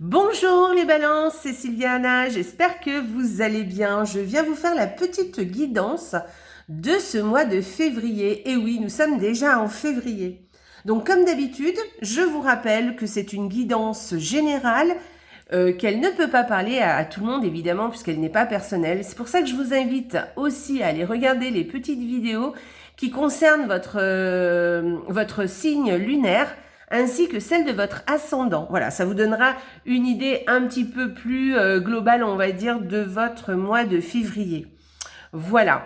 Bonjour les balances, c'est Sylviana, j'espère que vous allez bien. Je viens vous faire la petite guidance de ce mois de février. Et oui, nous sommes déjà en février. Donc comme d'habitude, je vous rappelle que c'est une guidance générale, qu'elle ne peut pas parler à tout le monde évidemment puisqu'elle n'est pas personnelle. C'est pour ça que je vous invite aussi à aller regarder les petites vidéos qui concernent votre signe lunaire ainsi que celle de votre ascendant. Voilà, ça vous donnera une idée un petit peu plus globale, on va dire, de votre mois de février. Voilà.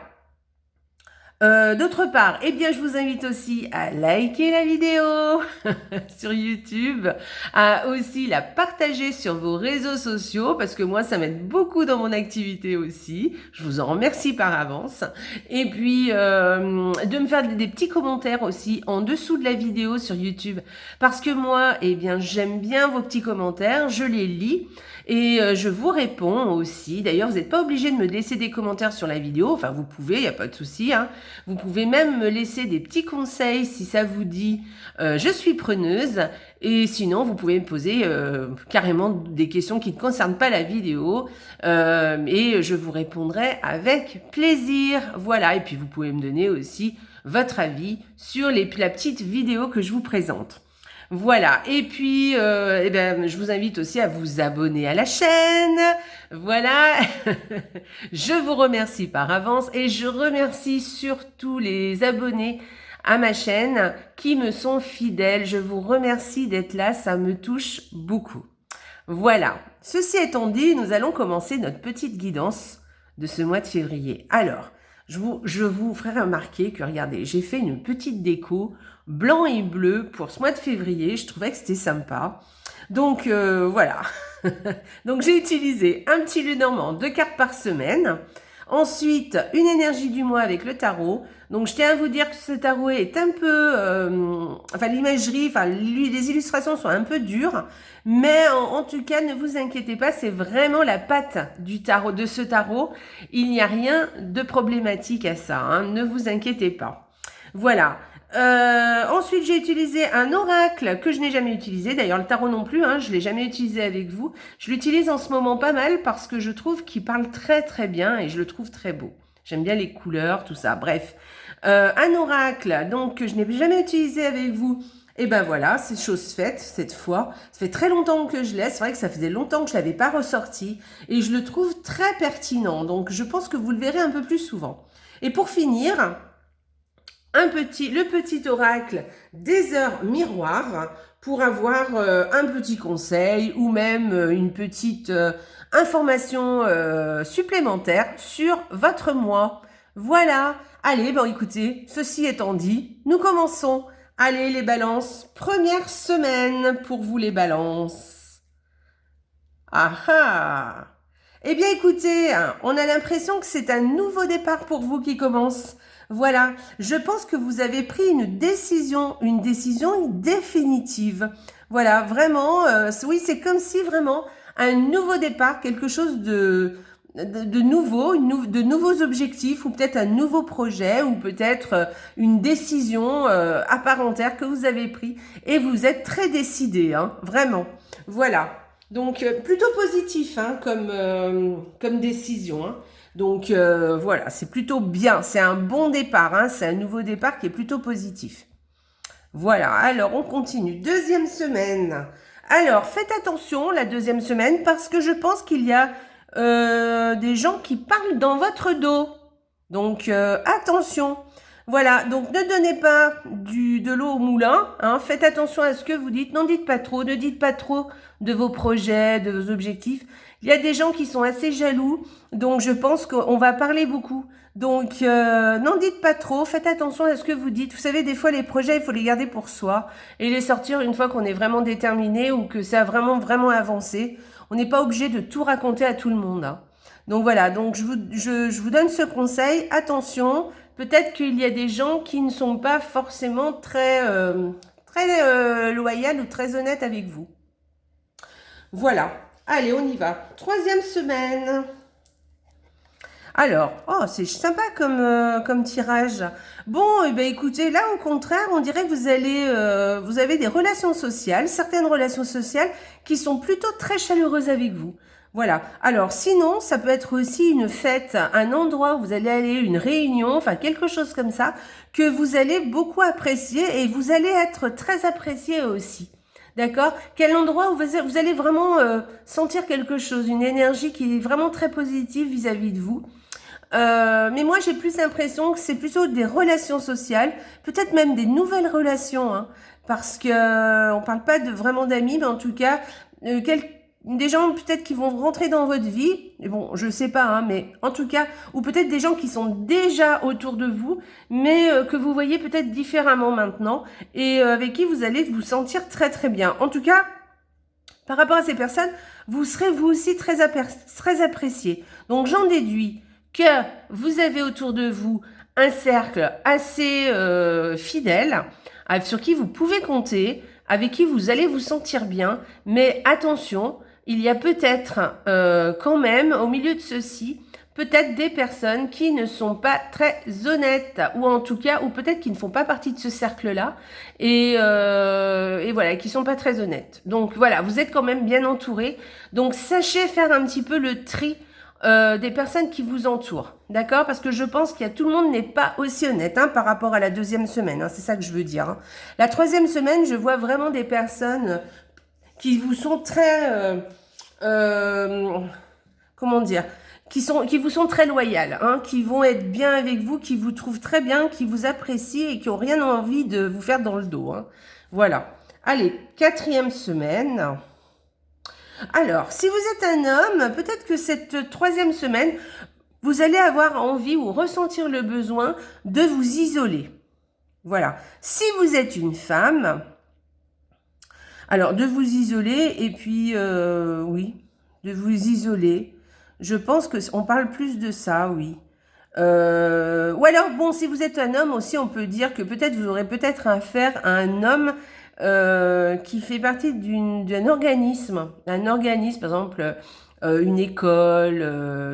D'autre part, eh bien, je vous invite aussi à liker la vidéo sur YouTube, à aussi la partager sur vos réseaux sociaux, parce que moi, ça m'aide beaucoup dans mon activité aussi. Je vous en remercie par avance. Et puis, de me faire des petits commentaires aussi en dessous de la vidéo sur YouTube, parce que moi, eh bien, j'aime bien vos petits commentaires, je les lis. Et je vous réponds aussi. D'ailleurs, vous n'êtes pas obligé de me laisser des commentaires sur la vidéo. Enfin, vous pouvez, il n'y a pas de souci. Hein. Vous pouvez même me laisser des petits conseils si ça vous dit. Je suis preneuse. Et sinon, vous pouvez me poser carrément des questions qui ne concernent pas la vidéo. Et je vous répondrai avec plaisir. Voilà. Et puis, vous pouvez me donner aussi votre avis sur la petite vidéo que je vous présente. Voilà, et puis eh ben, je vous invite aussi à vous abonner à la chaîne. Voilà, je vous remercie par avance et je remercie surtout les abonnés à ma chaîne qui me sont fidèles. Je vous remercie d'être là, ça me touche beaucoup. Voilà, ceci étant dit, nous allons commencer notre petite guidance de ce mois de février. Alors, je vous ferai remarquer que, regardez, j'ai fait une petite déco blanc et bleu pour ce mois de février. Je trouvais que c'était sympa. Donc, voilà. Donc, j'ai utilisé un petit Lenormand, 2 cartes par semaine. Ensuite, une énergie du mois avec le tarot. Donc, je tiens à vous dire que ce tarot est un peu... enfin, l'imagerie, enfin, les illustrations sont un peu dures. Mais en tout cas, ne vous inquiétez pas, c'est vraiment la patte du tarot, de ce tarot. Il n'y a rien de problématique à ça, hein, ne vous inquiétez pas. Voilà. Ensuite, j'ai utilisé un oracle que je n'ai jamais utilisé. D'ailleurs, le tarot non plus, hein, je ne l'ai jamais utilisé avec vous. Je l'utilise en ce moment pas mal parce que je trouve qu'il parle très très bien et je le trouve très beau. J'aime bien les couleurs, tout ça. Bref, un oracle donc que je n'ai jamais utilisé avec vous. Et ben voilà, c'est chose faite cette fois. Ça fait très longtemps que je l'ai. C'est vrai que ça faisait longtemps que je l'avais pas ressorti et je le trouve très pertinent. Donc, je pense que vous le verrez un peu plus souvent. Et pour finir, le petit oracle des heures miroirs pour avoir un petit conseil ou même une petite information supplémentaire sur votre mois. Voilà. Allez, bon écoutez, ceci étant dit, nous commençons. Allez les balances, première semaine pour vous les balances. Ah ah. Eh bien écoutez, on a l'impression que c'est un nouveau départ pour vous qui commence. Voilà, je pense que vous avez pris une décision définitive. Voilà, vraiment, oui, c'est comme si vraiment un nouveau départ, quelque chose de nouveau, de nouveaux objectifs ou peut-être un nouveau projet ou peut-être une décision à part entière que vous avez pris et vous êtes très décidé, hein, vraiment. Voilà, donc plutôt positif hein, comme décision, hein. Donc voilà, c'est plutôt bien, c'est un bon départ, hein, c'est un nouveau départ qui est plutôt positif. Voilà, alors on continue. Deuxième semaine. Alors faites attention la deuxième semaine parce que je pense qu'il y a des gens qui parlent dans votre dos. Donc attention. Voilà, donc ne donnez pas de l'eau au moulin, hein, faites attention à ce que vous dites, n'en dites pas trop, ne dites pas trop de vos projets, de vos objectifs. Il y a des gens qui sont assez jaloux, donc je pense qu'on va parler beaucoup. Donc n'en dites pas trop, faites attention à ce que vous dites. Vous savez, des fois les projets, il faut les garder pour soi et les sortir une fois qu'on est vraiment déterminé ou que ça a vraiment avancé. On n'est pas obligé de tout raconter à tout le monde, hein. Donc voilà, donc je vous donne ce conseil, attention. Peut-être qu'il y a des gens qui ne sont pas forcément très loyaux ou très honnêtes avec vous. Voilà. Allez, on y va. Troisième semaine. Alors, oh, c'est sympa comme tirage. Bon, eh ben, écoutez, là, au contraire, on dirait que vous avez des relations sociales, certaines relations sociales qui sont plutôt très chaleureuses avec vous. Voilà. Alors, sinon, ça peut être aussi une fête, un endroit où vous allez aller, une réunion, enfin, quelque chose comme ça, que vous allez beaucoup apprécier et vous allez être très apprécié aussi. D'accord? Quel endroit où vous allez vraiment sentir quelque chose, une énergie qui est vraiment très positive vis-à-vis de vous. Mais moi, j'ai plus l'impression que c'est plutôt des relations sociales, peut-être même des nouvelles relations, hein, parce que on parle pas de vraiment d'amis, mais en tout cas, des gens peut-être qui vont rentrer dans votre vie. Et bon, je sais pas, hein, mais en tout cas, ou peut-être des gens qui sont déjà autour de vous, mais que vous voyez peut-être différemment maintenant, et avec qui vous allez vous sentir très très bien. En tout cas, par rapport à ces personnes, vous serez vous aussi très apprécié. Donc j'en déduis que vous avez autour de vous un cercle assez fidèle, sur qui vous pouvez compter, avec qui vous allez vous sentir bien. Mais attention, il y a peut-être quand même, au milieu de ceci, peut-être des personnes qui ne sont pas très honnêtes, ou en tout cas, ou peut-être qui ne font pas partie de ce cercle-là, et voilà, qui sont pas très honnêtes. Donc voilà, vous êtes quand même bien entouré. Donc sachez faire un petit peu le tri des personnes qui vous entourent, d'accord? Parce que je pense qu'il y a tout le monde n'est pas aussi honnête, hein, par rapport à la deuxième semaine, hein, c'est ça que je veux dire, hein. La troisième semaine, je vois vraiment des personnes qui vous sont très, comment dire, qui vous sont très loyales, hein, qui vont être bien avec vous, qui vous trouvent très bien, qui vous apprécient et qui n'ont rien envie de vous faire dans le dos, hein. Voilà. Allez, quatrième semaine. Alors, si vous êtes un homme, peut-être que cette troisième semaine, vous allez avoir envie ou ressentir le besoin de vous isoler. Voilà. Si vous êtes une femme, alors de vous isoler et puis, oui, de vous isoler. Je pense qu'on parle plus de ça, oui. Ou alors, bon, si vous êtes un homme aussi, on peut dire que peut-être vous aurez peut-être affaire à un homme qui fait partie d'un organisme. Un organisme, par exemple, une école,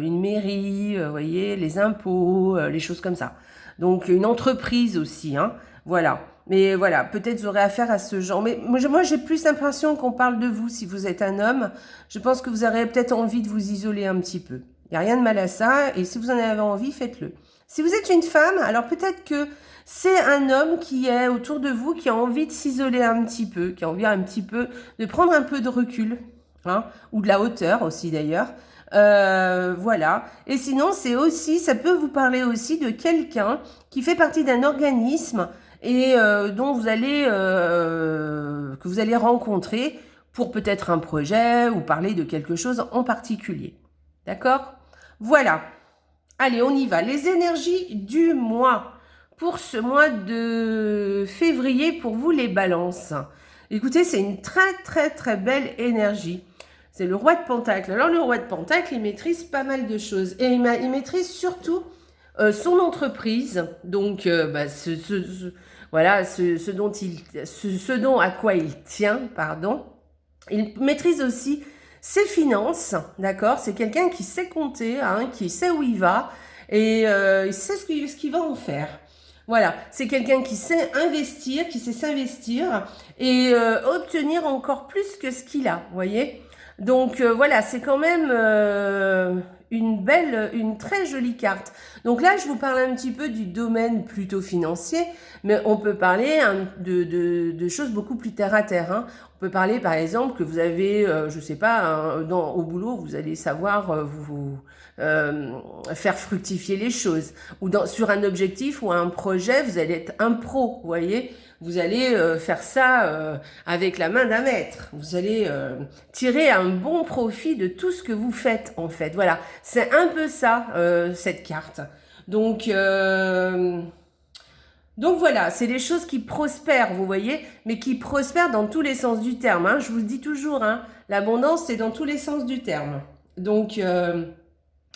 une mairie, vous voyez, les impôts, les choses comme ça. Donc, une entreprise aussi, hein. Voilà. Mais voilà, peut-être vous aurez affaire à ce genre. Mais moi, j'ai plus l'impression qu'on parle de vous si vous êtes un homme. Je pense que vous aurez peut-être envie de vous isoler un petit peu. Il n'y a rien de mal à ça. Et si vous en avez envie, faites-le. Si vous êtes une femme, alors peut-être que c'est un homme qui est autour de vous, qui a envie de s'isoler un petit peu, qui a envie un petit peu de prendre un peu de recul, hein, ou de la hauteur aussi d'ailleurs. Voilà. Et sinon, ça peut vous parler aussi de quelqu'un qui fait partie d'un organisme et dont que vous allez rencontrer pour peut-être un projet ou parler de quelque chose en particulier. D'accord? Voilà. Allez, on y va. Les énergies du mois. Pour ce mois de février, pour vous les balances. Écoutez, c'est une très très très belle énergie. C'est le roi de Pentacle. Alors le roi de Pentacle, il maîtrise pas mal de choses. Et il maîtrise surtout son entreprise. Donc, voilà, ce dont à quoi il tient, pardon. Il maîtrise aussi ses finances, d'accord? C'est quelqu'un qui sait compter, hein, qui sait où il va et il sait ce qu'il va en faire. Voilà, c'est quelqu'un qui sait investir, qui sait s'investir et obtenir encore plus que ce qu'il a, vous voyez? Donc voilà, c'est quand même une très jolie carte. Donc là, je vous parle un petit peu du domaine plutôt financier, mais on peut parler de choses beaucoup plus terre à terre, hein. On peut parler par exemple que vous avez, je sais pas, au boulot, vous allez savoir faire fructifier les choses. Ou sur un objectif ou un projet, vous allez être un pro, vous voyez. Vous allez faire ça avec la main d'un maître. Vous allez tirer un bon profit de tout ce que vous faites, en fait. Voilà, c'est un peu ça, cette carte. Donc voilà, c'est des choses qui prospèrent, vous voyez, mais qui prospèrent dans tous les sens du terme, hein. Je vous le dis toujours, hein, l'abondance, c'est dans tous les sens du terme. Donc,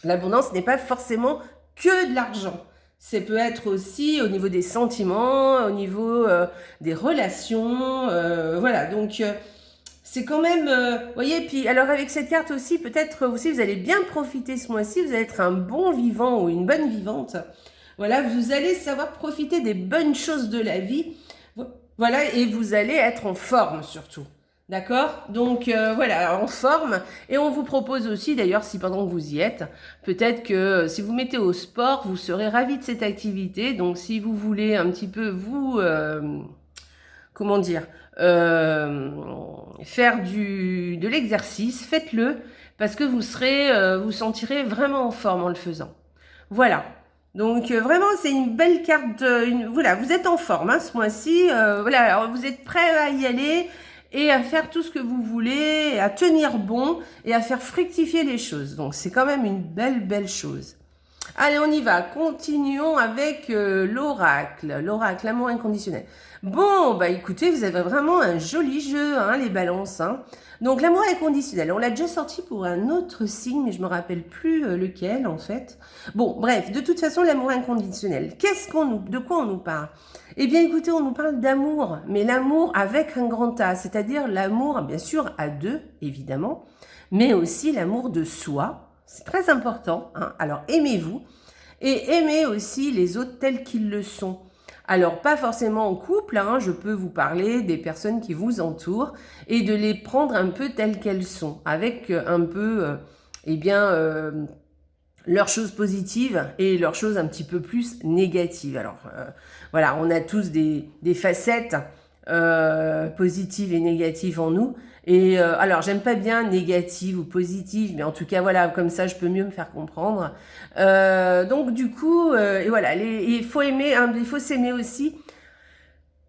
l'abondance n'est pas forcément que de l'argent. Ça peut être aussi au niveau des sentiments, au niveau des relations. Voilà, donc c'est quand même, vous voyez, puis alors avec cette carte aussi, peut-être aussi, vous allez bien profiter ce mois-ci, vous allez être un bon vivant ou une bonne vivante. Voilà, vous allez savoir profiter des bonnes choses de la vie. Voilà, et vous allez être en forme surtout. D'accord? Donc voilà, en forme. Et on vous propose aussi, d'ailleurs, si pendant que vous y êtes, peut-être que si vous mettez au sport, vous serez ravis de cette activité. Donc si vous voulez un petit peu vous, comment dire, faire de l'exercice, faites-le parce que vous sentirez vraiment en forme en le faisant. Voilà. Donc vraiment, c'est une belle carte. Voilà, vous êtes en forme hein, ce mois-ci. Voilà, alors, vous êtes prêt à y aller et à faire tout ce que vous voulez, et à tenir bon et à faire fructifier les choses. Donc c'est quand même une belle chose. Allez, on y va. Continuons avec l'oracle. L'oracle, l'amour inconditionnel. Bon, bah écoutez, vous avez vraiment un joli jeu, hein, les balances. Hein. Donc l'amour inconditionnel, on l'a déjà sorti pour un autre signe, mais je me rappelle plus lequel en fait. Bon, bref, de toute façon, l'amour inconditionnel. De quoi on nous parle? Eh bien, écoutez, on nous parle d'amour, mais l'amour avec un grand A, c'est-à-dire l'amour, bien sûr, à deux, évidemment, mais aussi l'amour de soi. C'est très important. Hein. Alors, aimez-vous et aimez aussi les autres tels qu'ils le sont. Alors, pas forcément en couple, hein, je peux vous parler des personnes qui vous entourent et de les prendre un peu telles qu'elles sont, avec un peu, leurs choses positives et leurs choses un petit peu plus négatives. Alors, voilà, on a tous des facettes positives et négatives en nous. Et alors, j'aime pas bien négative ou positive, mais en tout cas, voilà, comme ça, je peux mieux me faire comprendre. Donc, du coup, et voilà, il faut aimer, hein, il faut s'aimer aussi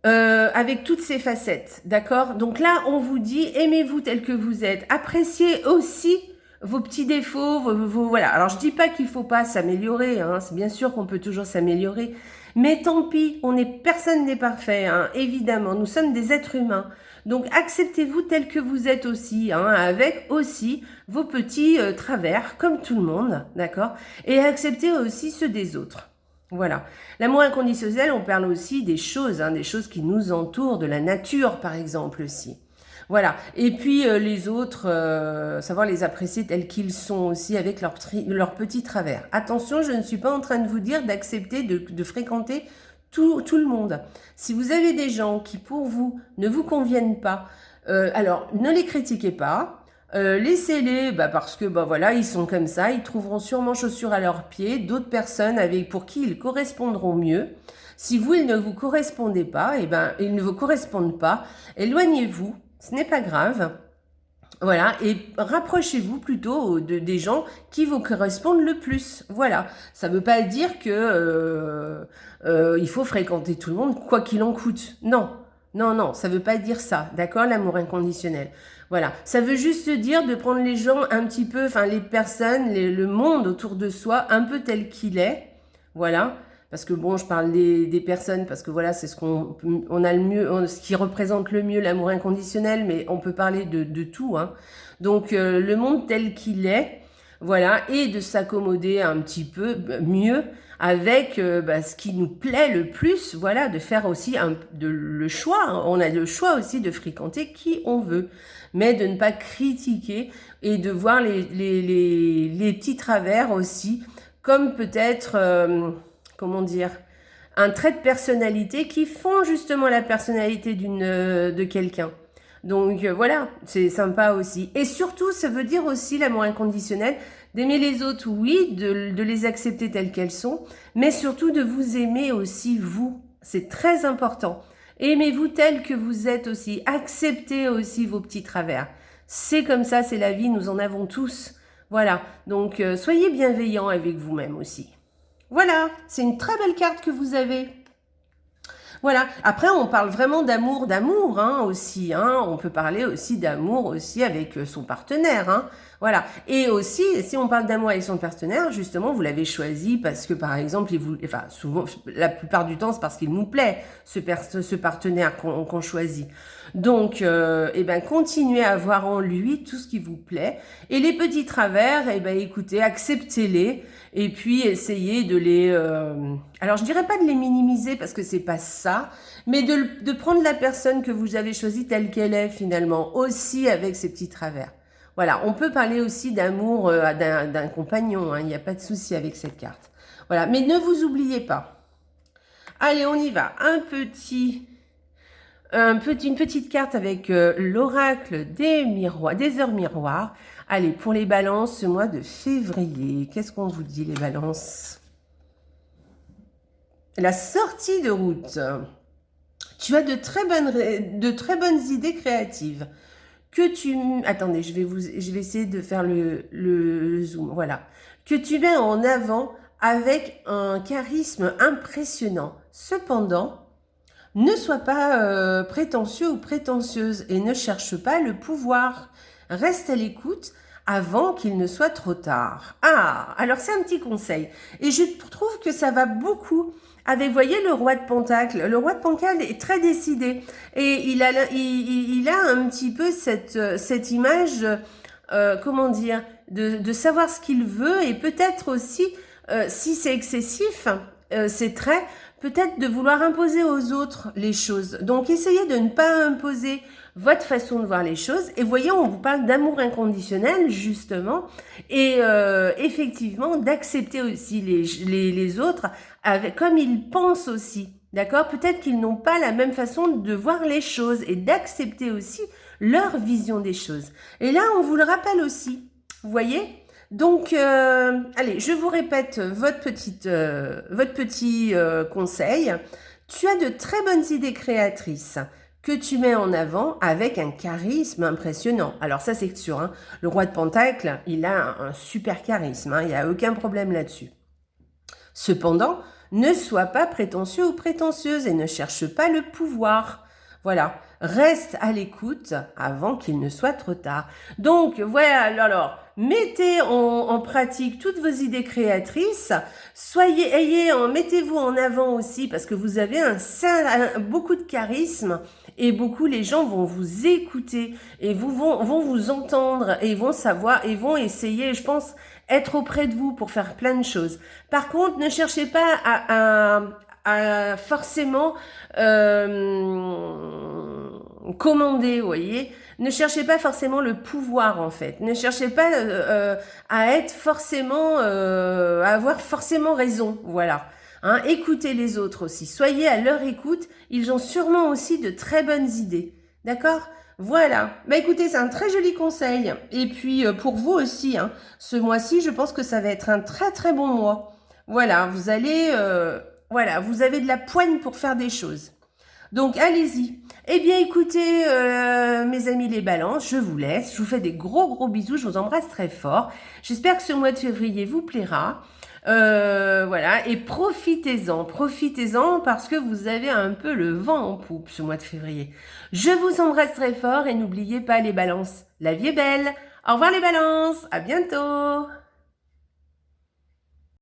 avec toutes ces facettes, d'accord? Donc là, on vous dit, aimez-vous tel que vous êtes. Appréciez aussi vos petits défauts, voilà. Alors, je dis pas qu'il faut pas s'améliorer, hein. C'est bien sûr qu'on peut toujours s'améliorer. Mais tant pis, personne n'est parfait, hein, évidemment. Nous sommes des êtres humains. Donc, acceptez-vous tel que vous êtes aussi, hein, avec aussi vos petits travers, comme tout le monde, d'accord? Et acceptez aussi ceux des autres. Voilà. L'amour inconditionnel, on parle aussi des choses, hein, des choses qui nous entourent, de la nature, par exemple, aussi. Voilà. Et puis, les autres, savoir les apprécier tels qu'ils sont aussi, avec leurs petits travers. Attention, je ne suis pas en train de vous dire d'accepter de fréquenter tout le monde. Si vous avez des gens qui, pour vous, ne vous conviennent pas, alors, ne les critiquez pas. Laissez-les, parce que voilà, ils sont comme ça, ils trouveront sûrement chaussures à leurs pieds, d'autres personnes pour qui ils correspondront mieux. Si vous, ils ne vous correspondez pas, ils ne vous correspondent pas, éloignez-vous, ce n'est pas grave. Voilà, et rapprochez-vous plutôt des gens qui vous correspondent le plus. Voilà, ça ne veut pas dire que il faut fréquenter tout le monde, quoi qu'il en coûte. Non, ça ne veut pas dire ça, d'accord, l'amour inconditionnel. Voilà, ça veut juste dire de prendre les gens un petit peu, enfin les personnes, le monde autour de soi, un peu tel qu'il est. Voilà, parce que bon, je parle des personnes, parce que voilà, c'est ce qu'on a le mieux, ce qui représente le mieux l'amour inconditionnel, mais on peut parler de tout. Hein. Donc, le monde tel qu'il est, voilà, et de s'accommoder un petit peu mieux avec ce qui nous plaît le plus, voilà, de faire aussi le choix. Hein. On a le choix aussi de fréquenter qui on veut, mais de ne pas critiquer et de voir les petits travers aussi, comme peut-être... comment dire, un trait de personnalité qui font justement la personnalité de quelqu'un. Donc voilà, c'est sympa aussi. Et surtout, ça veut dire aussi l'amour inconditionnel, d'aimer les autres, oui, de les accepter telles qu'elles sont, mais surtout de vous aimer aussi vous. C'est très important. Aimez-vous tel que vous êtes aussi. Acceptez aussi vos petits travers. C'est comme ça, c'est la vie, nous en avons tous. Voilà, donc soyez bienveillants avec vous-même aussi. Voilà, c'est une très belle carte que vous avez. Voilà, après on parle vraiment d'amour hein, aussi. Hein. On peut parler aussi d'amour aussi avec son partenaire. Hein. Voilà, et aussi si on parle d'amour avec son partenaire, justement vous l'avez choisi parce que par exemple, souvent, la plupart du temps c'est parce qu'il nous plaît ce partenaire qu'on choisit. Donc, continuez à voir en lui tout ce qui vous plaît. Et les petits travers, écoutez, acceptez-les. Et puis, essayez de les... alors, je dirais pas de les minimiser parce que c'est pas ça ça, mais de prendre la personne que vous avez choisie telle qu'elle est finalement, aussi avec ses petits travers. Voilà, on peut parler aussi d'amour d'un compagnon, hein, il n'y a pas de souci avec cette carte. Voilà, mais ne vous oubliez pas. Allez, on y va. Une petite carte avec l'oracle des heures miroirs. Allez, pour les balances, ce mois de février, qu'est-ce qu'on vous dit les balances? La sortie de route. Tu as de très bonnes idées créatives. Attendez, je vais essayer de faire le zoom. Voilà. Que tu mets en avant avec un charisme impressionnant. Cependant, ne sois pas prétentieux ou prétentieuse et ne cherche pas le pouvoir. Reste à l'écoute avant qu'il ne soit trop tard. Ah, alors c'est un petit conseil. Et je trouve que ça va beaucoup avec, vous voyez, le roi de Pentacle. Le roi de Pentacle est très décidé. Et il a un petit peu cette image, comment dire, de savoir ce qu'il veut et peut-être aussi, si c'est excessif, c'est très... peut-être de vouloir imposer aux autres les choses. Donc, essayez de ne pas imposer votre façon de voir les choses. Et voyez, on vous parle d'amour inconditionnel, justement, et effectivement, d'accepter aussi les autres comme ils pensent aussi. D'accord? Peut-être qu'ils n'ont pas la même façon de voir les choses et d'accepter aussi leur vision des choses. Et là, on vous le rappelle aussi. Vous voyez? Donc, allez, je vous répète votre petit conseil. Tu as de très bonnes idées créatrices que tu mets en avant avec un charisme impressionnant. Alors ça, c'est sûr, hein, le roi de Pentacle, il a un super charisme, hein, il n'y a aucun problème là-dessus. Cependant, ne sois pas prétentieux ou prétentieuse et ne cherche pas le pouvoir. Voilà, reste à l'écoute avant qu'il ne soit trop tard. Donc, voilà, alors, mettez en pratique toutes vos idées créatrices. Mettez-vous en avant aussi parce que vous avez beaucoup de charisme et les gens vont vous écouter et vont vous entendre et vont savoir et vont essayer, je pense, être auprès de vous pour faire plein de choses. Par contre, ne cherchez pas à forcément commander, vous voyez. Ne cherchez pas forcément le pouvoir, en fait. Ne cherchez pas à être forcément, à avoir forcément raison, voilà. Hein, écoutez les autres aussi. Soyez à leur écoute. Ils ont sûrement aussi de très bonnes idées. D'accord ? Voilà. Bah écoutez, c'est un très joli conseil. Et puis pour vous aussi, hein, ce mois-ci, je pense que ça va être un très très bon mois. Voilà, vous allez, voilà, vous avez de la poigne pour faire des choses. Donc allez-y. Eh bien écoutez, mes amis les balances, je vous laisse. Je vous fais des gros bisous. Je vous embrasse très fort. J'espère que ce mois de février vous plaira. Voilà, et profitez-en parce que vous avez un peu le vent en poupe ce mois de février. Je vous embrasse très fort et n'oubliez pas les balances, la vie est belle. Au revoir les balances, à bientôt.